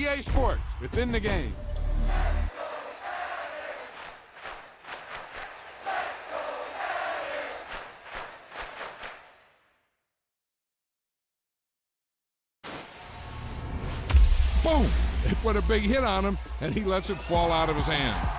EA Sports, within the game. Boom! They put a big hit on him, and he lets it fall out of his hand.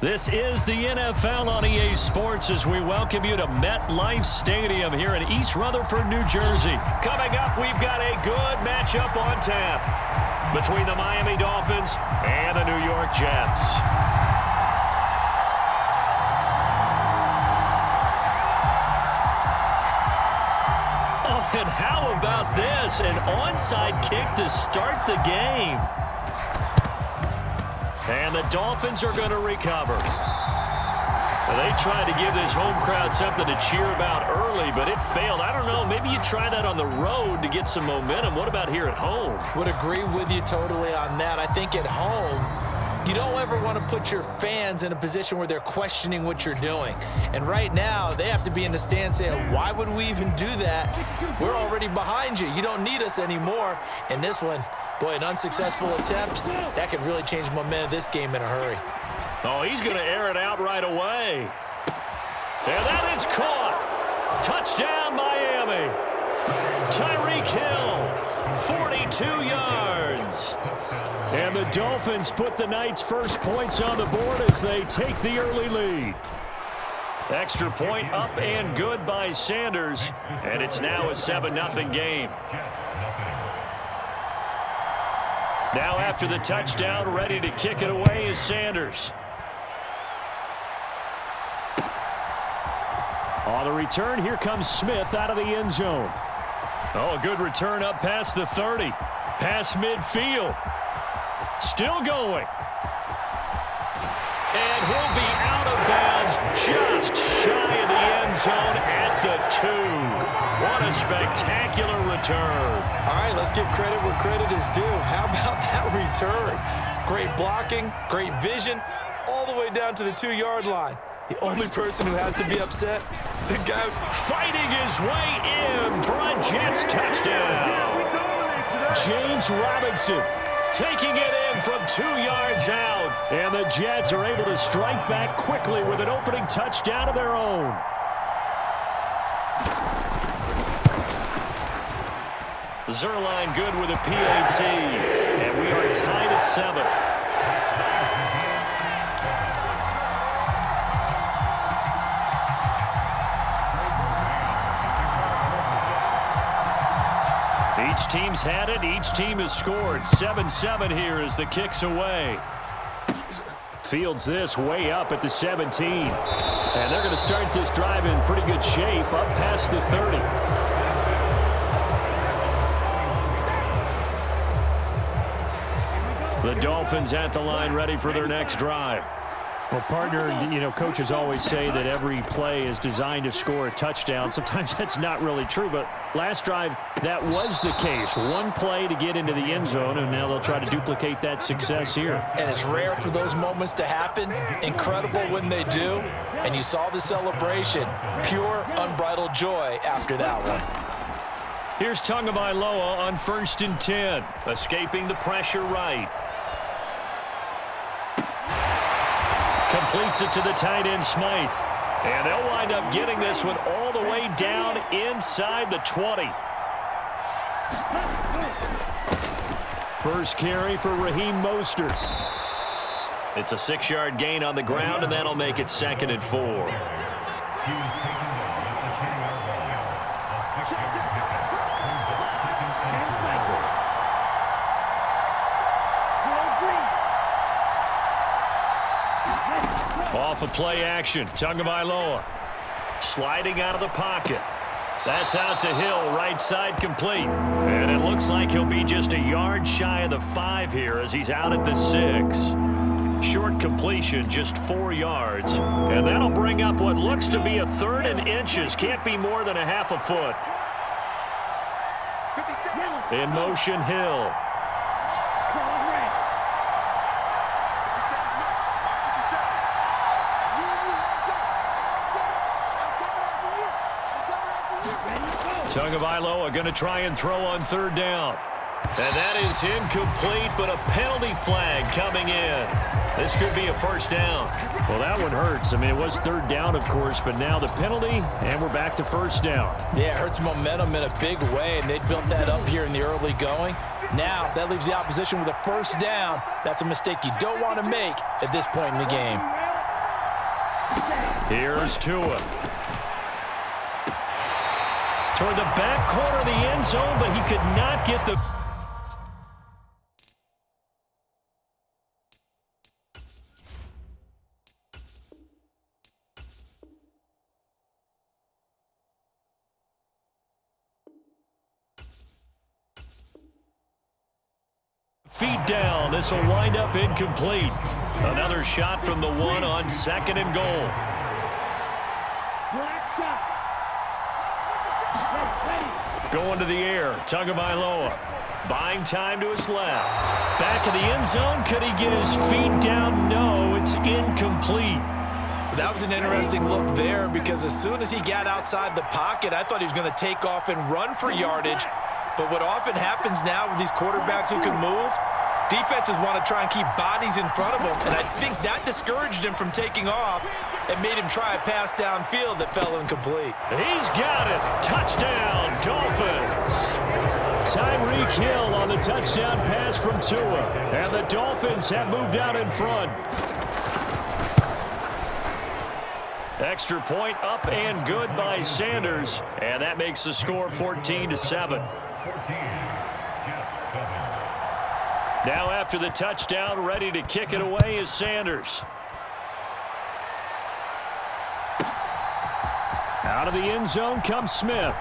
This is the NFL on EA Sports as we welcome you to MetLife Stadium here in East Rutherford, New Jersey. Coming up, we've got a good matchup on tap between the Miami Dolphins and the New York Jets. Oh, and how about this? An onside kick to start the game. And the Dolphins are going to recover. They tried to give this home crowd something to cheer about early, but it failed. I don't know. Maybe you try that on the road to get some momentum. What about here at home? Would agree with you totally on that. I think at home, you don't ever want to put your fans in a position where they're questioning what you're doing. And right now, they have to be in the stand saying, why would we even do that? We're already behind you. You don't need us anymore. And this one, boy, an unsuccessful attempt, that could really change the momentum of this game in a hurry. Oh, he's going to air it out right away. And that is caught. Touchdown, Miami. Tyreek Hill, 42 yards. And the Dolphins put the night's first points on the board as they take the early lead. Extra point up and good by Sanders. And it's now a 7-0 game. Now after the touchdown, ready to kick it away is Sanders. On the return, here comes Smith out of the end zone. Oh, a good return up past the 30. Past midfield. Still going. And he'll be out of bounds just shy of the end zone at the 2. What a spectacular return. All right, let's give credit where credit is due. How about that return? Great blocking, great vision, all the way down to the 2-yard line. The only person who has to be upset, the guy fighting his way in for a Jets touchdown. James Robinson taking it in from 2 yards out. And the Jets are able to strike back quickly with an opening touchdown of their own. Zerline good with a PAT. And we are tied at 7. Each team's had it. Each team has scored. 7-7 here as the kick's away. Fields this way up at the 17. And they're going to start this drive in pretty good shape up past the 30. The Dolphins at the line ready for their next drive. Well, partner, you know, coaches always say that every play is designed to score a touchdown. Sometimes that's not really true, but last drive, that was the case. One play to get into the end zone, and now they'll try to duplicate that success here. And it's rare for those moments to happen. Incredible when they do. And you saw the celebration. Pure, unbridled joy after that one. Here's Tagovailoa on 1st and 10. Escaping the pressure right. Completes it to the tight end, Smythe. And they'll wind up getting this one all the way down inside the 20. First carry for Raheem Mostert. It's a 6-yard gain on the ground, and that'll make it 2nd and 4. Off of play action, Tagovailoa sliding out of the pocket. That's out to Hill, right side complete. And it looks like he'll be just a yard shy of the 5 here as he's out at the 6. Short completion, just 4 yards. And that'll bring up what looks to be a 3rd and inches. Can't be more than a half a foot. In motion, Hill. Tagovailoa going to try and throw on 3rd down. And that is incomplete, but a penalty flag coming in. This could be a 1st down. Well, that one hurts. I mean, it was 3rd down, of course, but now the penalty, and we're back to 1st down. Yeah, it hurts momentum in a big way, and they built that up here in the early going. Now, that leaves the opposition with a 1st down. That's a mistake you don't want to make at this point in the game. Here's Tua. Toward the back corner of the end zone, but he could not get the... feet down. This will wind up incomplete. Another shot from the 1 on 2nd and goal. Going to the air, Tagovailoa. Buying time to his left. Back of the end zone. Could he get his feet down? No, it's incomplete. That was an interesting look there because as soon as he got outside the pocket, I thought he was going to take off and run for yardage. But what often happens now with these quarterbacks who can move, defenses want to try and keep bodies in front of them, and I think that discouraged him from taking off and made him try a pass downfield that fell incomplete. He's got it. Touchdown, Dolphins. Tyreek Hill on the touchdown pass from Tua, and the Dolphins have moved out in front. Extra point up and good by Sanders, and that makes the score 14-7. Now after the touchdown, ready to kick it away is Sanders. Out of the end zone comes Smith.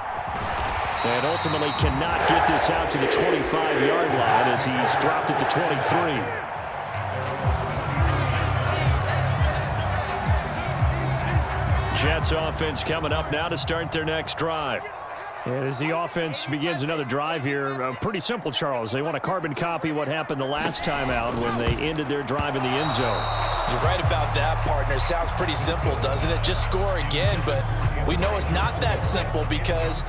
And ultimately cannot get this out to the 25-yard line as he's dropped at the 23. Jets offense coming up now to start their next drive. And as the offense begins another drive here, pretty simple, Charles. They want to carbon copy what happened the last time out when they ended their drive in the end zone. You're right about that, partner. Sounds pretty simple, doesn't it? Just score again, but we know it's not that simple because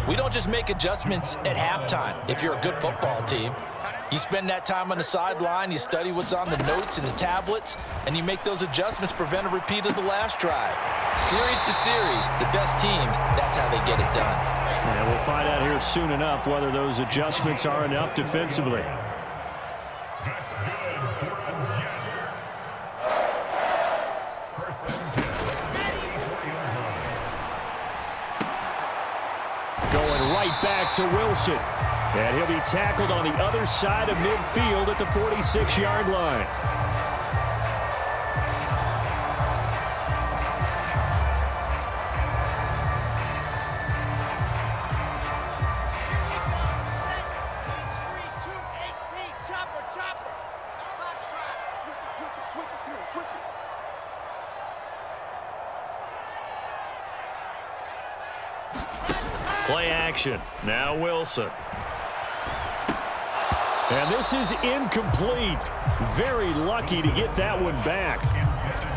we don't just make adjustments at halftime if you're a good football team. You spend that time on the sideline, you study what's on the notes and the tablets, and you make those adjustments, prevent a repeat of the last drive. Series to series, the best teams, that's how they get it done. And we'll find out here soon enough whether those adjustments are enough defensively. Going right back to Wilson. And he'll be tackled on the other side of midfield at the 46-yard line. Play action. Now Wilson. And this is incomplete. Very lucky to get that one back.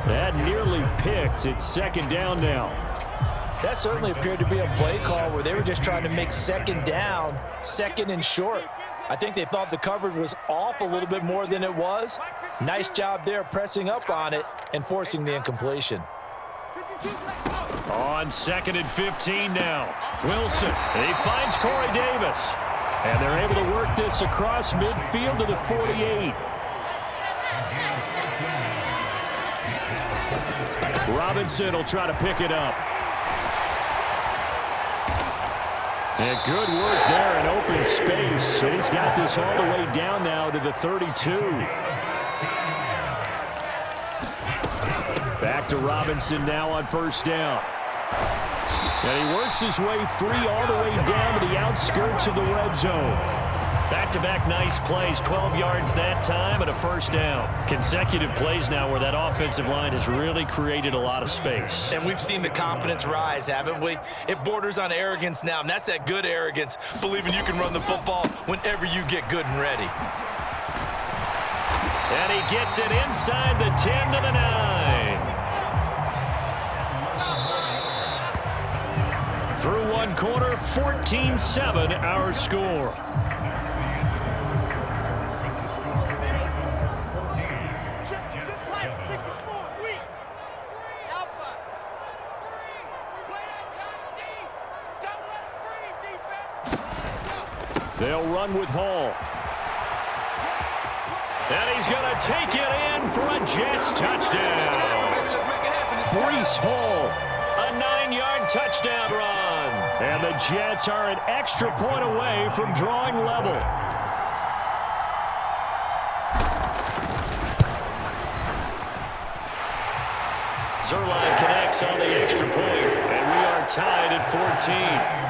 That nearly picked. It's second down now. That certainly appeared to be a play call where they were just trying to make second down, second and short. I think they thought the coverage was off a little bit more than it was. Nice job there pressing up on it and forcing the incompletion. On 2nd and 15 now. Wilson. He finds Corey Davis. And they're able to work this across midfield to the 48. Robinson will try to pick it up. And good work there in open space. And he's got this all the way down now to the 32. Back to Robinson now on first down. And he works his way free all the way down to the outskirts of the red zone. Back-to-back nice plays, 12 yards that time and a first down. Consecutive plays now where that offensive line has really created a lot of space. And we've seen the confidence rise, haven't we? It borders on arrogance now, and that's that good arrogance, believing you can run the football whenever you get good and ready. And he gets it inside the 10 to the 9. Through one quarter, 14-7 our score. They'll run with Hall. And he's going to take it in for a Jets touchdown. Breece Hall. A 9-yard touchdown run. And the Jets are an extra point away from drawing level. Zerline connects on the extra point, and we are tied at 14.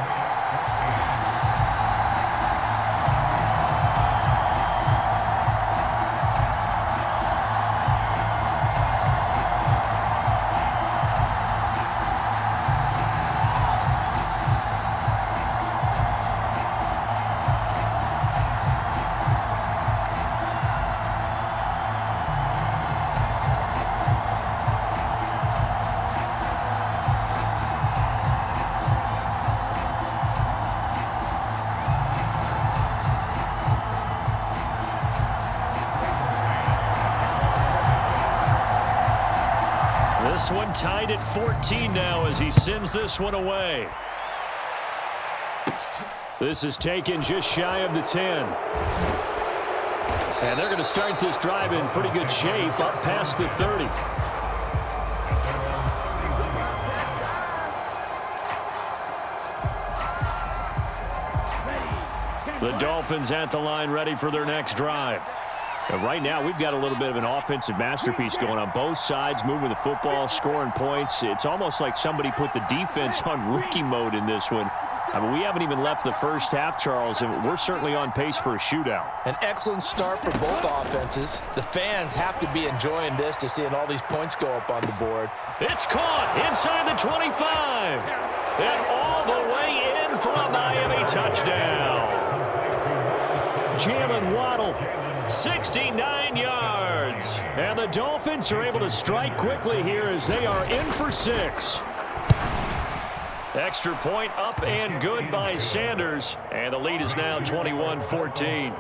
This one tied at 14 now as he sends this one away. This is taken just shy of the 10. And they're going to start this drive in pretty good shape up past the 30. The Dolphins at the line ready for their next drive. And right now, we've got a little bit of an offensive masterpiece going on both sides, moving the football, scoring points. It's almost like somebody put the defense on rookie mode in this one. I mean, we haven't even left the first half, Charles, and we're certainly on pace for a shootout. An excellent start for both offenses. The fans have to be enjoying this to seeing all these points go up on the board. It's caught inside the 25. And all the way in for a Miami touchdown. Jalen Waddle. 69 yards. And the Dolphins are able to strike quickly here as they are in for 6. Extra point up and good by Sanders. And the lead is now 21-14.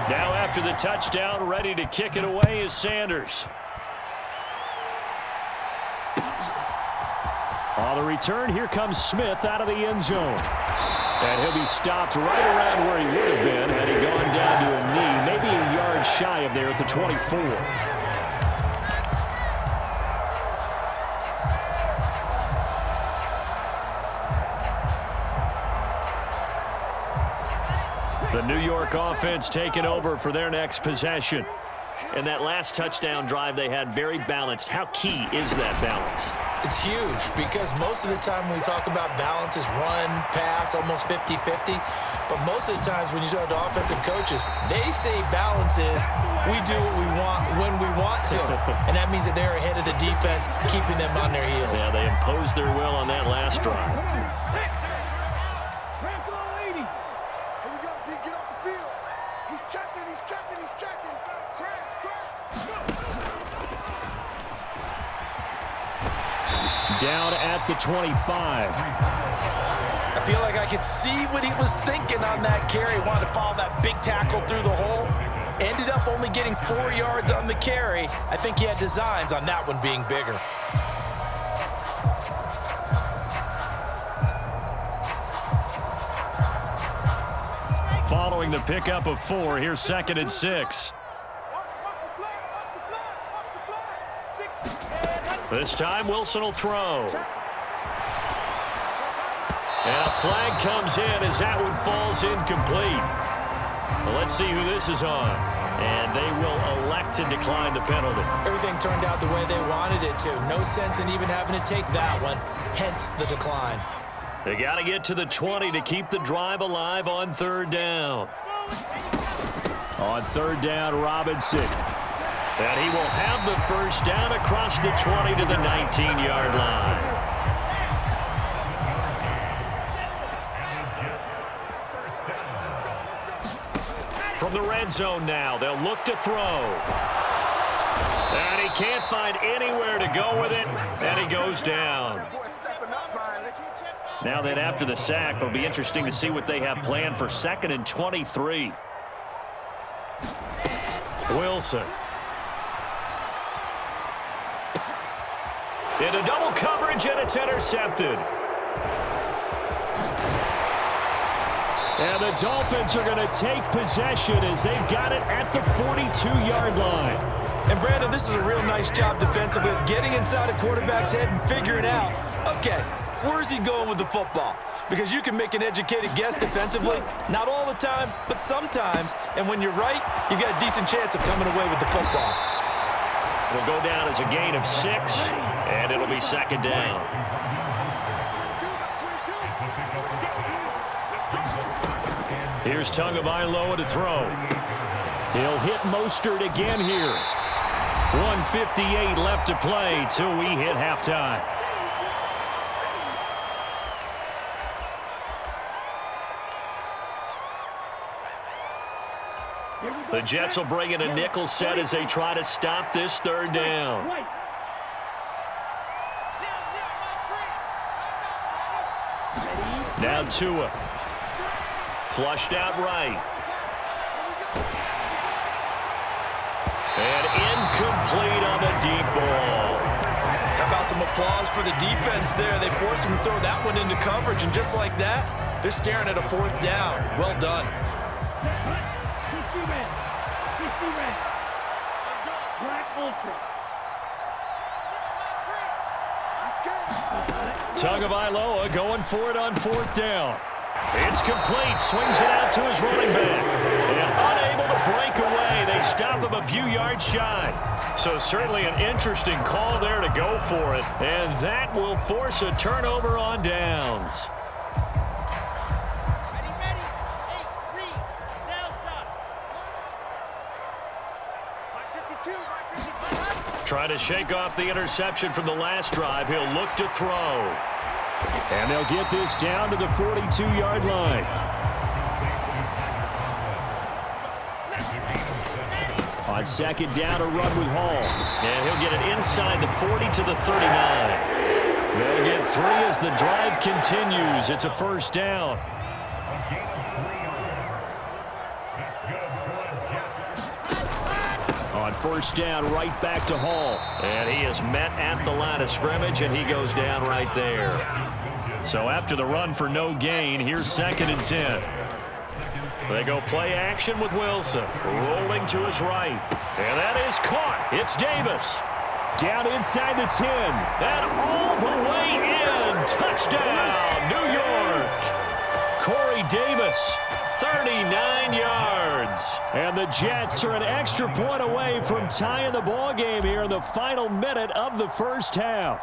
Now after the touchdown, ready to kick it away is Sanders. On the return, here comes Smith out of the end zone. And he'll be stopped right around where he would have been had he gone down to a knee, maybe a yard shy of there at the 24. The New York offense taking over for their next possession. And that last touchdown drive they had very balanced. How key is that balance? It's huge because most of the time when we talk about balance is run, pass, almost 50-50. But most of the times when you talk to offensive coaches, they say balance is we do what we want when we want to. And that means that they're ahead of the defense, keeping them on their heels. Yeah, they imposed their will on that last drive. Down at the 25. I feel like I could see what he was thinking on that carry. Wanted to follow that big tackle through the hole. Ended up only getting 4 yards on the carry. I think he had designs on that one being bigger. Following the pickup of 4, here's 2nd and 6. This time, Wilson will throw. And a flag comes in as that one falls incomplete. Well, let's see who this is on. And they will elect to decline the penalty. Everything turned out the way they wanted it to. No sense in even having to take that one, hence the decline. They got to get to the 20 to keep the drive alive on 3rd down. On 3rd down, Robinson. And he will have the first down across the 20 to the 19-yard line. From the red zone now, they'll look to throw. And he can't find anywhere to go with it, and he goes down. Now then, after the sack, it'll be interesting to see what they have planned for 2nd and 23. Wilson. Into double coverage, and it's intercepted. And the Dolphins are going to take possession as they've got it at the 42-yard line. And, Brandon, this is a real nice job defensively of getting inside a quarterback's head and figuring out, okay, where's he going with the football? Because you can make an educated guess defensively, not all the time, but sometimes. And when you're right, you've got a decent chance of coming away with the football. Will go down as a gain of 6, and it'll be 2nd down. Here's Tagovailoa to throw. He'll hit Mostert again here. 1:58 left to play till we hit halftime. The Jets will bring in a nickel set as they try to stop this 3rd down. Now Tua. Flushed out right. And incomplete on the deep ball. How about some applause for the defense there? They forced him to throw that one into coverage, and just like that, they're staring at a 4th down. Well done. Tagovailoa going for it on 4th down. It's complete. Swings it out to his running back. And unable to break away. They stop him a few yards shy. So certainly an interesting call there to go for it. And that will force a turnover on downs. Trying to shake off the interception from the last drive. He'll look to throw. And they'll get this down to the 42-yard line. On 2nd down, a run with Hall. And he'll get it inside the 40 to the 39. They'll get 3 as the drive continues. It's a 1st down. On 1st down, right back to Hall. And he is met at the line of scrimmage, and he goes down right there. So after the run for no gain, here's 2nd and 10. They go play action with Wilson. Rolling to his right. And that is caught. It's Davis. Down inside the 10. And all the way in. Touchdown, New York. Corey Davis. 30 39 yards. And the Jets are an extra point away from tying the ball game here in the final minute of the first half.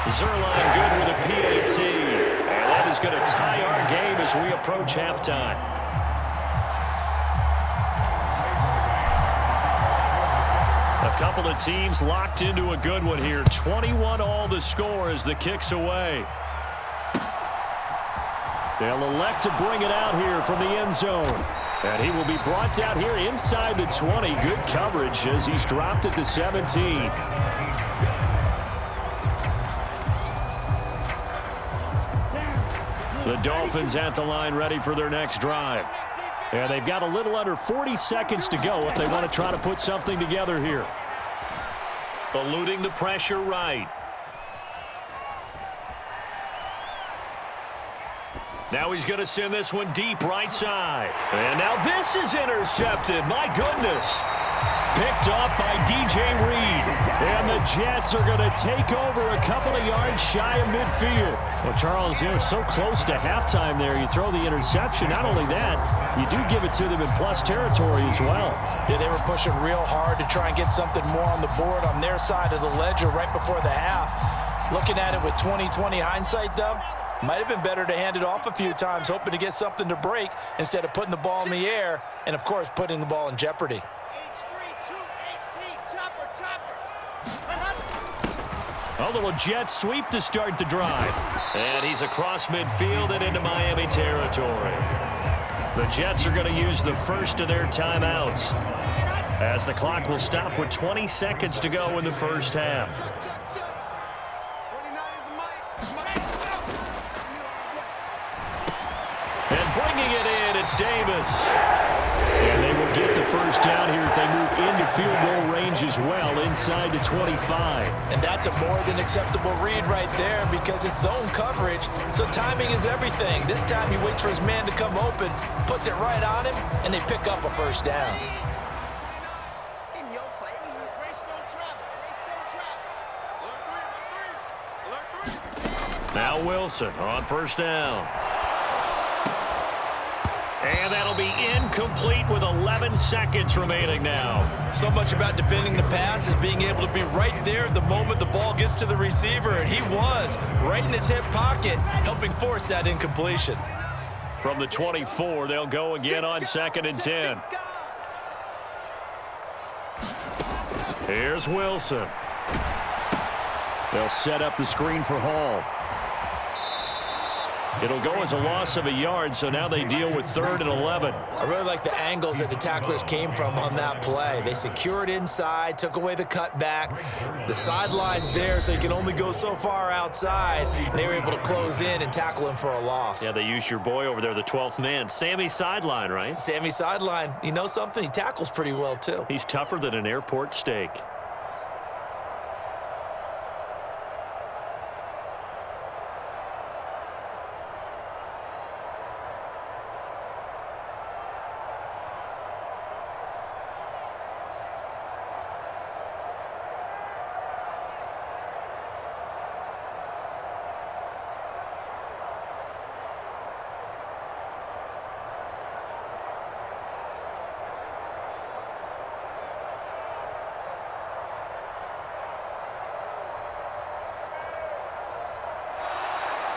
Zerline good with a PAT. And that is going to tie our game as we approach halftime. A couple of teams locked into a good one here. 21-all the score as the kick's away. They'll elect to bring it out here from the end zone. And he will be brought down here inside the 20. Good coverage as he's dropped at the 17. The Dolphins at the line ready for their next drive. And they've got a little under 40 seconds to go if they want to try to put something together here. Eluding the pressure right. Now he's going to send this one deep right side. And now this is intercepted. My goodness. Picked off by DJ Reed. And the Jets are going to take over a couple of yards shy of midfield. Well, Charles, so close to halftime there. You throw the interception. Not only that, you do give it to them in plus territory as well. Yeah, they were pushing real hard to try and get something more on the board on their side of the ledger right before the half. Looking at it with 20/20 hindsight, though, might have been better to hand it off a few times, hoping to get something to break instead of putting the ball in the air and, of course, putting the ball in jeopardy. A little jet sweep to start the drive. And he's across midfield and into Miami territory. The Jets are going to use the first of their timeouts as the clock will stop with 20 seconds to go in the first half. And bringing it in, it's Davis. And they will get the first down here as they move into field goal range as well, inside the 25. And that's a more than acceptable read right there because it's zone coverage, so timing is everything. This time he waits for his man to come open, puts it right on him, and they pick up a first down. Now Wilson on first down. And that'll be incomplete with 11 seconds remaining now. So much about defending the pass is being able to be right there at the moment the ball gets to the receiver, and he was right in his hip pocket, helping force that incompletion. From the 24, they'll go again on 2nd and 10. Here's Wilson. They'll set up the screen for Hall. It'll go as a loss of a yard, so now they deal with 3rd and 11. I really like the angles that the tacklers came from on that play. They secured inside, took away the cutback. The sideline's there, so you can only go so far outside. And they were able to close in and tackle him for a loss. Yeah, they used your boy over there, the 12th man. Sammy Sideline, right? Sammy Sideline. You know something? He tackles pretty well, too. He's tougher than an airport steak.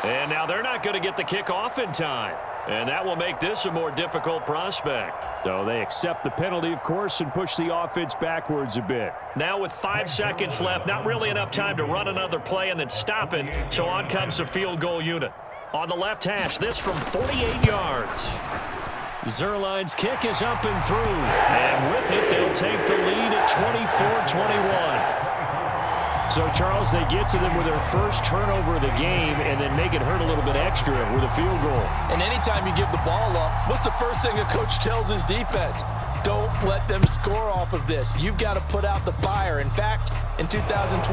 And now they're not going to get the kickoff in time. And that will make this a more difficult prospect. So they accept the penalty, of course, and push the offense backwards a bit. Now with 5 seconds left, not really enough time to run another play and then stop it. So on comes the field goal unit. On the left hash, this from 48 yards. Zerline's kick is up and through. And with it, they'll take the lead at 24-21. So, Charles, they get to them with their first turnover of the game and then make it hurt a little bit extra with a field goal. And anytime you give the ball up, what's the first thing a coach tells his defense? Don't let them score off of this. You've got to put out the fire. In fact, in 2021,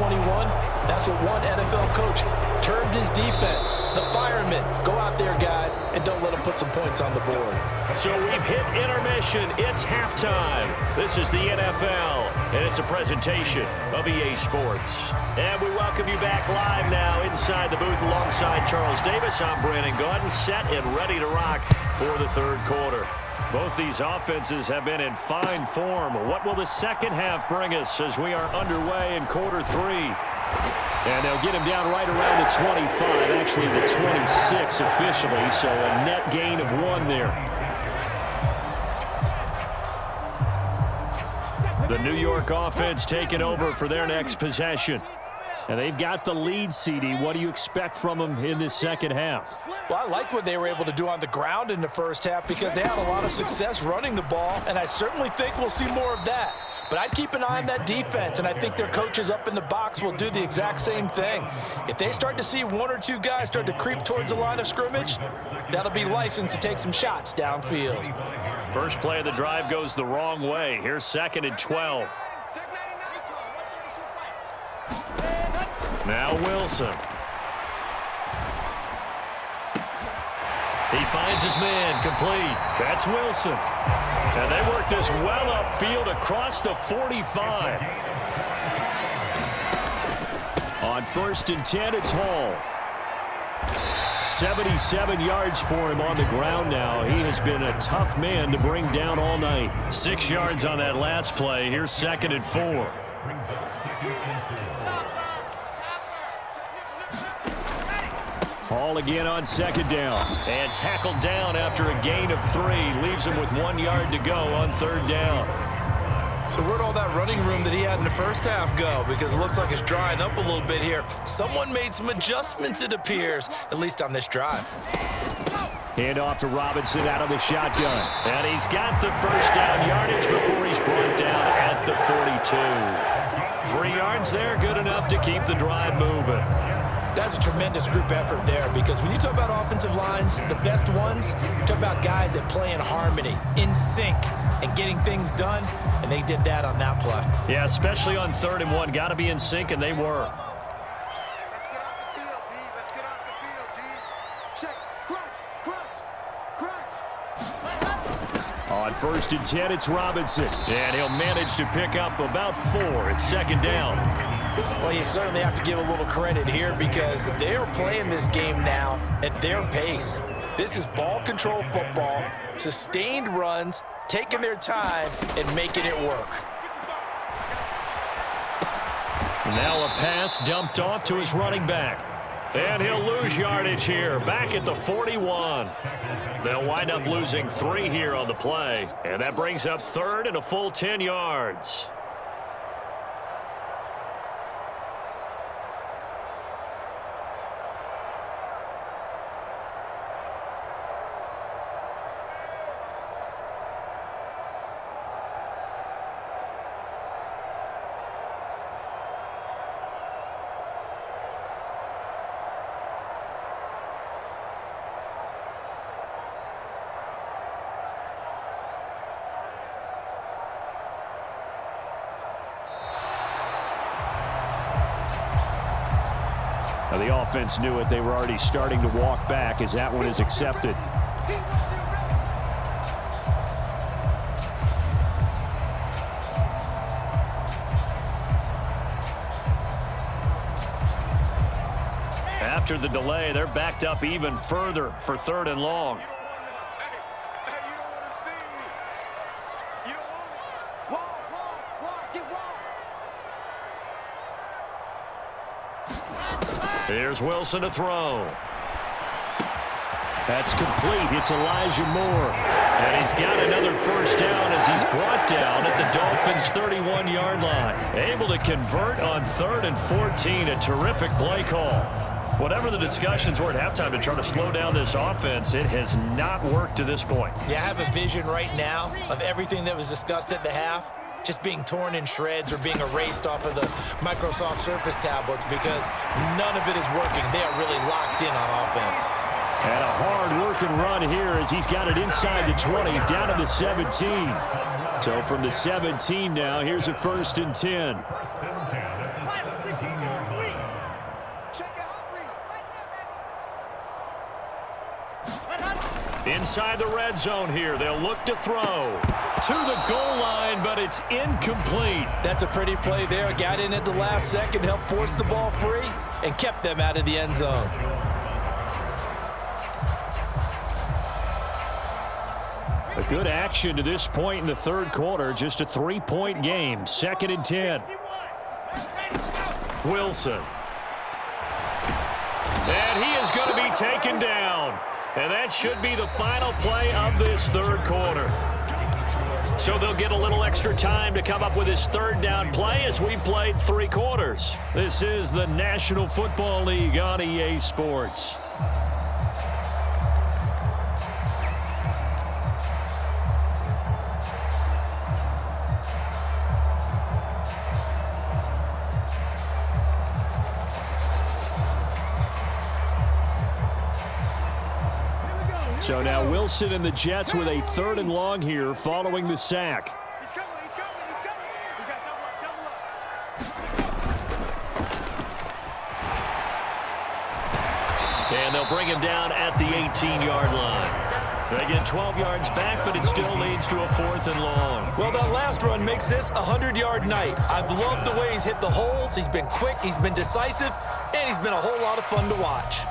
that's what one NFL coach termed his defense. The firemen. Go out there, guys, and don't let them put some points on the board. So we've hit intermission. It's halftime. This is the NFL, and it's a presentation of EA Sports. And we welcome you back live now inside the booth alongside Charles Davis. I'm Brandon Gaudin, set and ready to rock for the third quarter. Both these offenses have been in fine form. What will the second half bring us as we are underway in quarter three? And they'll get him down right around the 25, actually the 26 officially, so a net gain of 1 there. The New York offense taking over for their next possession. And they've got the lead, CD. What do you expect from them in this second half? Well, I like what they were able to do on the ground in the first half because they had a lot of success running the ball, and I certainly think we'll see more of that. But I'd keep an eye on that defense, and I think their coaches up in the box will do the exact same thing. If they start to see 1 or 2 guys start to creep towards the line of scrimmage, that'll be licensed to take some shots downfield. First play of the drive goes the wrong way. Here's 2nd and 12. Now Wilson. He finds his man, complete. That's Wilson. And they work this well upfield across the 45. On 1st and 10, it's Hall. 77 yards for him on the ground now. He has been a tough man to bring down all night. 6 yards on that last play. Here's 2nd and 4. Hall again on 2nd down. And tackled down after a gain of 3. Leaves him with 1 yard to go on 3rd down. So where'd all that running room that he had in the first half go? Because it looks like it's drying up a little bit here. Someone made some adjustments, it appears, at least on this drive. Hand off to Robinson out of the shotgun. And he's got the first down yardage before he's brought down at the 42. 3 yards there, good enough to keep the drive moving. That's a tremendous group effort there because when you talk about offensive lines, the best ones, talk about guys that play in harmony, in sync, and getting things done, and they did that on that play. Yeah, especially on 3rd and 1. Got to be in sync, and they were. Let's get off the field, D. Let's get off the field, D. Check. Crunch. On 1st and 10, it's Robinson. And he'll manage to pick up about 4. It's 2nd down. Well, you certainly have to give a little credit here because they are playing this game now at their pace. This is ball control football, sustained runs, taking their time and making it work. Now a pass dumped off to his running back. And he'll lose yardage here, back at the 41. They'll wind up losing 3 here on the play. And that brings up 3rd and a full 10 yards. Now the offense knew it. They were already starting to walk back as that one is accepted. After the delay, they're backed up even further for 3rd and long. Here's Wilson to throw. That's complete. It's Elijah Moore. And he's got another first down as he's brought down at the Dolphins' 31-yard line. Able to convert on 3rd and 14. A terrific play call. Whatever the discussions were at halftime to try to slow down this offense, it has not worked to this point. Yeah, I have a vision right now of everything that was discussed at the half just being torn in shreds or being erased off of the Microsoft Surface tablets because none of it is working. They are really locked in on offense. And a hard-working run here as he's got it inside the 20, down to the 17. So from the 17 now, here's a 1st and 10. Inside the red zone here. They'll look to throw to the goal line, but it's incomplete. That's a pretty play there. Got in at the last second, helped force the ball free, and kept them out of the end zone. A good action to this point in the third quarter. Just a 3-point game. 2nd and 10. Wilson. And he is going to be taken down. And that should be the final play of this third quarter. So they'll get a little extra time to come up with his 3rd down play as we played 3 quarters. This is the National Football League on EA Sports. So now Wilson and the Jets with a 3rd and long here following the sack. He's coming. We got double up. And they'll bring him down at the 18-yard line. They get 12 yards back, but it still leads to a 4th and long. Well, that last run makes this a 100-yard night. I've loved the way he's hit the holes. He's been quick, he's been decisive, and he's been a whole lot of fun to watch.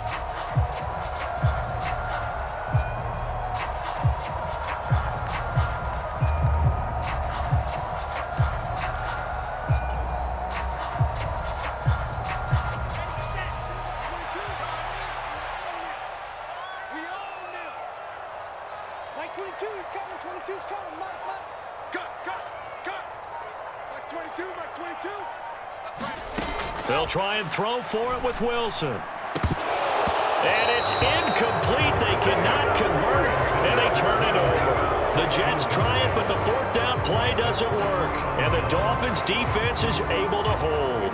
They'll try and throw for it with Wilson. And it's incomplete. They cannot convert, and they turn it over. The Jets try it, but the 4th down play doesn't work. And the Dolphins' defense is able to hold.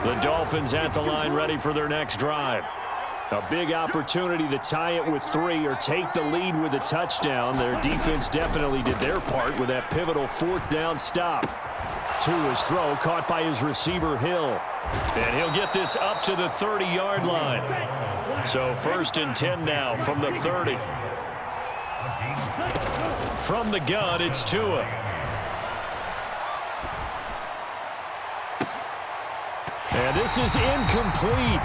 The Dolphins at the line ready for their next drive. A big opportunity to tie it with 3 or take the lead with a touchdown. Their defense definitely did their part with that pivotal 4th down stop. To his throw, caught by his receiver, Hill. And he'll get this up to the 30-yard line. So 1st and 10 now from the 30. From the gun, it's Tua. And this is incomplete.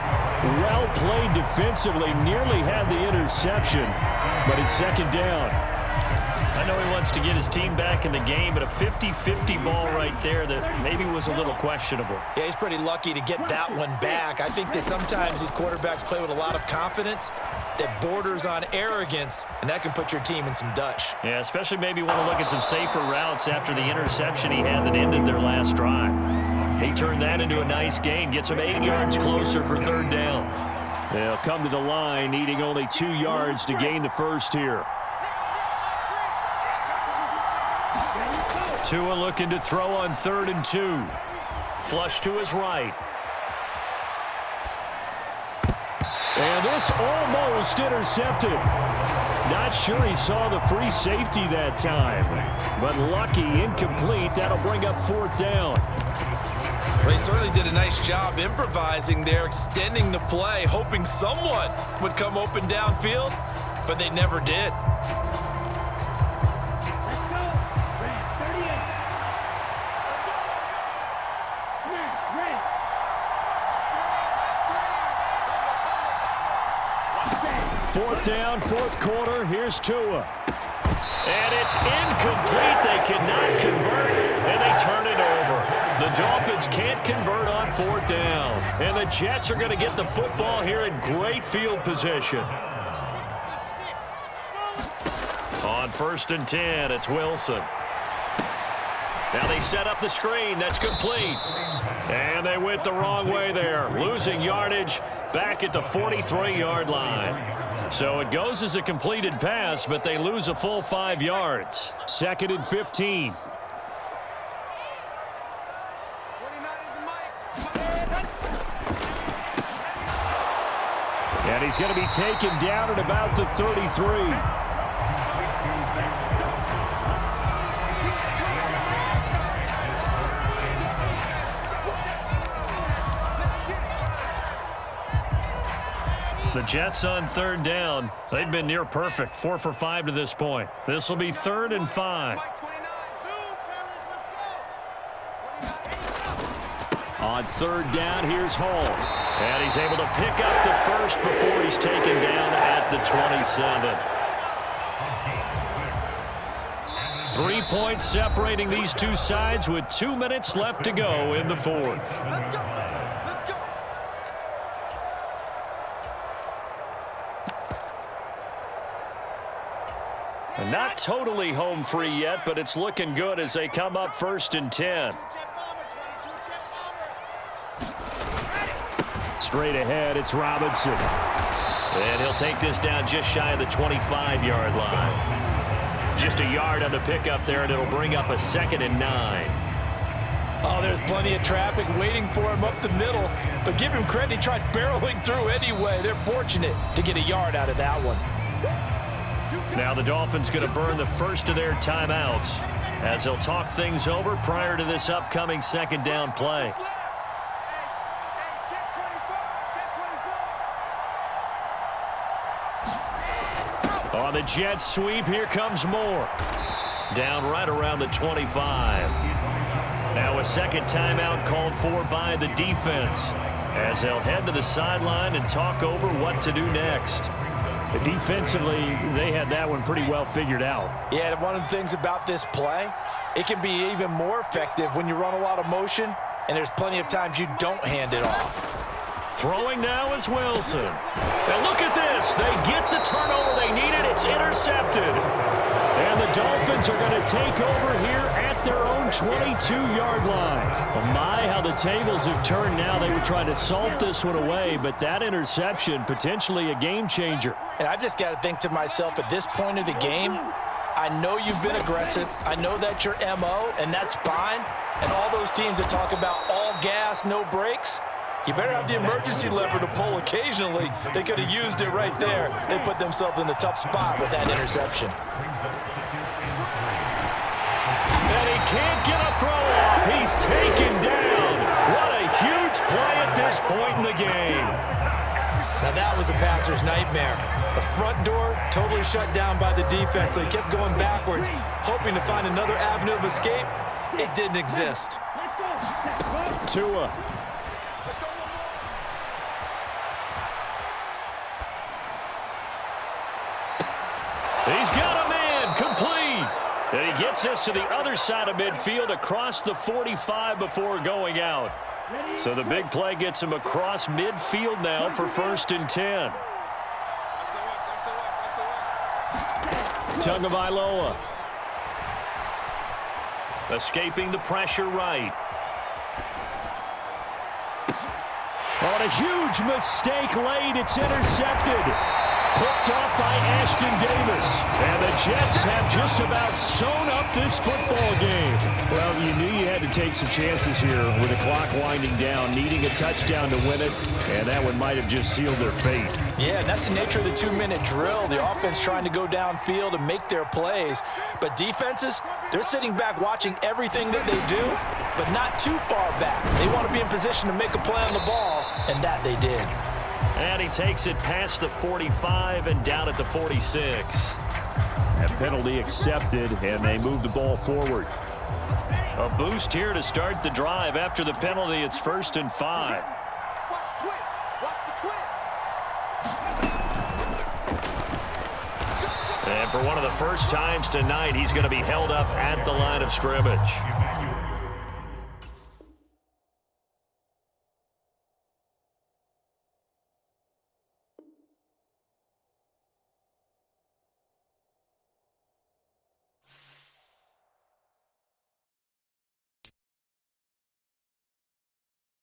Well played defensively. Nearly had the interception, but it's 2nd down. I know he wants to get his team back in the game, but a 50-50 ball right there that maybe was a little questionable. Yeah, he's pretty lucky to get that one back. I think that sometimes these quarterbacks play with a lot of confidence that borders on arrogance, and that can put your team in some Dutch. Yeah, especially maybe want to look at some safer routes after the interception he had that ended their last drive. He turned that into a nice gain, gets him 8 yards closer for 3rd down. They'll come to the line, needing only 2 yards to gain the 1st here. Tua looking to throw on 3rd and 2. Flush to his right. And this almost intercepted. Not sure he saw the free safety that time. But lucky, incomplete. That'll bring up 4th down. Well, he certainly did a nice job improvising there, extending the play, hoping someone would come open downfield, but they never did. Fourth down, 4th quarter. Here's Tua. And it's incomplete. They cannot convert, and they turn it over. The Dolphins can't convert on 4th down. And the Jets are going to get the football here in great field position. On 1st and 10, it's Wilson. Now they set up the screen. That's complete. And they went the wrong way there, losing yardage back at the 43-yard line. So it goes as a completed pass, but they lose a full 5 yards. 2nd and 15. And And he's going to be taken down at about the 33. The Jets on third down. They've been near perfect, 4 for 5 to this point. This will be 3rd and 5. On third down, here's Hall. And he's able to pick up the first before he's taken down at the 27. 3 points separating these two sides with 2 minutes left to go in the fourth. And not totally home free yet, but it's looking good as they come up 1st and 10. Straight ahead, it's Robinson. And he'll take this down just shy of the 25-yard line. Just a yard on the pickup there, and it'll bring up a 2nd and 9. Oh, there's plenty of traffic waiting for him up the middle. But give him credit, he tried barreling through anyway. They're fortunate to get a yard out of that one. Now the Dolphins going to burn the first of their timeouts as they'll talk things over prior to this upcoming 2nd down play. On the Jets sweep, here comes Moore. Down right around the 25. Now a 2nd timeout called for by the defense as they'll head to the sideline and talk over what to do next. Defensively, they had that one pretty well figured out. Yeah, one of the things about this play, it can be even more effective when you run a lot of motion, and there's plenty of times you don't hand it off. Throwing now is Wilson. And look at this. They get the turnover they needed. It's intercepted. And the Dolphins are going to take over here at their own 22-yard line. Oh my, how the tables have turned now. They were trying to salt this one away, but that interception, potentially a game changer. And I just got to think to myself, at this point of the game, I know you've been aggressive. I know that's your MO, and that's fine. And all those teams that talk about all gas, no brakes, you better have the emergency lever to pull occasionally. They could have used it right there. They put themselves in a tough spot with that interception. And he can't get a throw off. He's taken down. What a huge play at this point in the game. Now that was a passer's nightmare. The front door totally shut down by the defense, so he kept going backwards, hoping to find another avenue of escape. It didn't exist. Tua. He's got a man complete. And he gets this to the other side of midfield across the 45 before going out. So the big play gets him across midfield now for 1st and 10. Tagovailoa. Escaping the pressure right. On a huge mistake late, it's intercepted. Picked off by Ashton Davis. And the Jets have just about sewn up this football game. Well, you knew you had to take some chances here with the clock winding down, needing a touchdown to win it, and that one might have just sealed their fate. Yeah, that's the nature of the 2-minute drill. The offense trying to go downfield and make their plays. But defenses, they're sitting back watching everything that they do, but not too far back. They want to be in position to make a play on the ball, and that they did. And he takes it past the 45 and down at the 46. A penalty accepted, and they move the ball forward. A boost here to start the drive. After the penalty, it's 1st and 5. And for one of the first times tonight, he's going to be held up at the line of scrimmage.